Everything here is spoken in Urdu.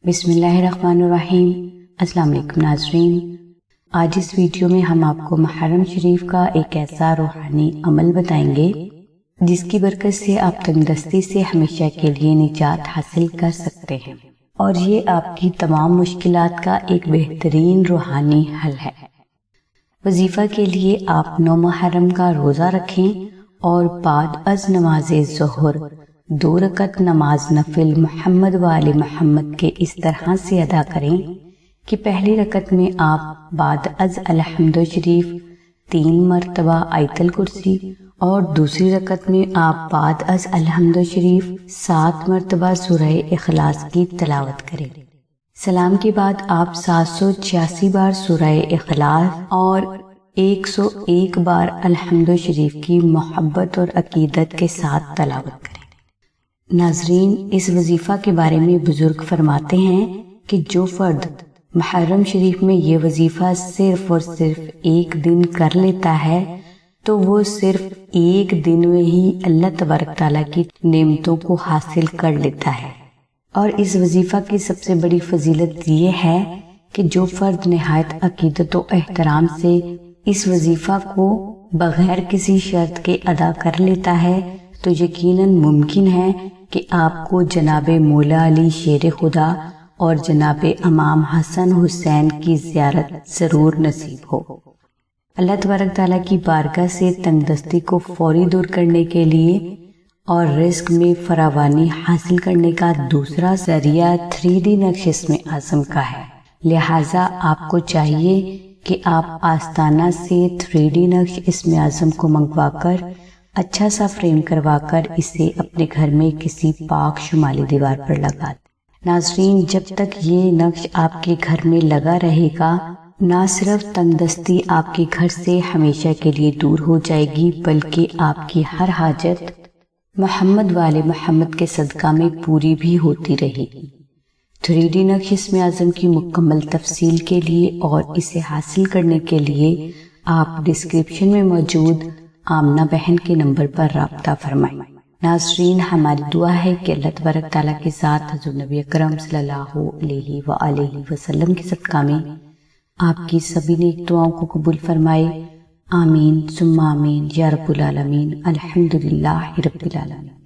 بسم اللہ الرحمن الرحیم۔ السلام علیکم ناظرین، آج اس ویڈیو میں ہم آپ کو محرم شریف کا ایک ایسا روحانی عمل بتائیں گے جس کی برکت سے آپ تنگدستی سے ہمیشہ کے لیے نجات حاصل کر سکتے ہیں، اور یہ آپ کی تمام مشکلات کا ایک بہترین روحانی حل ہے۔ وظیفہ کے لیے آپ 9 محرم کا روزہ رکھیں اور بعد از نماز ظہر 2 رکعت نماز نفل محمد و آل محمد کے اس طرح سے ادا کریں کہ پہلی رکعت میں آپ بعد از الحمد شریف 3 مرتبہ آیت الکرسی اور دوسری رکعت میں آپ بعد از الحمد شریف 7 مرتبہ سورہ اخلاص کی تلاوت کریں۔ سلام کے بعد آپ 786 بار سورہ اخلاص اور 101 بار الحمد شریف کی محبت اور عقیدت کے ساتھ تلاوت کریں۔ ناظرین، اس وظیفہ کے بارے میں بزرگ فرماتے ہیں کہ جو فرد محرم شریف میں یہ وظیفہ صرف اور صرف ایک دن کر لیتا ہے تو وہ صرف ایک دن میں ہی اللہ تبارک تعالیٰ کی نعمتوں کو حاصل کر لیتا ہے۔ اور اس وظیفہ کی سب سے بڑی فضیلت یہ ہے کہ جو فرد نہایت عقیدت و احترام سے اس وظیفہ کو بغیر کسی شرط کے ادا کر لیتا ہے تو یقیناً ممکن ہے کہ آپ کو جناب مولا علی شیر خدا اور جناب امام حسن حسین کی زیارت ضرور نصیب ہو۔ اللہ تبارک تعالیٰ کی بارگاہ سے تنگدستی کو فوری دور کرنے کے لیے اور رزق میں فراوانی حاصل کرنے کا دوسرا ذریعہ 3D نقش اسم اعظم کا ہے، لہٰذا آپ کو چاہیے کہ آپ آستانہ سے 3D نقش اسم اعظم کو منگوا کر اچھا سا فریم کروا کر اسے اپنے گھر میں کسی پاک شمالی دیوار پر لگا دیں۔ ناظرین، جب تک یہ نقش آپ کے گھر میں لگا رہے گا نہ صرف تنگدستی آپ کے گھر سے ہمیشہ کے لیے دور ہو جائے گی بلکہ آپ کی ہر حاجت محمد والے محمد کے صدقہ میں پوری بھی ہوتی رہے گی۔ 3D نقش اسم اعظم کی مکمل تفصیل کے لیے اور اسے حاصل کرنے کے لیے آپ ڈسکرپشن میں موجود آمنہ بہن کے نمبر پر رابطہ فرمائیں۔ ناظرین، ہماری دعا ہے کہ اللہ تبارک تعالیٰ کے ساتھ حضور نبی اکرم صلی اللہ علیہ وآلہ وسلم کے صدقہ میں آپ کی سبھی نیک دعاؤں کو قبول فرمائے۔ آمین ثم آمین یا رب العالمین۔ الحمدللہ رب العالمین۔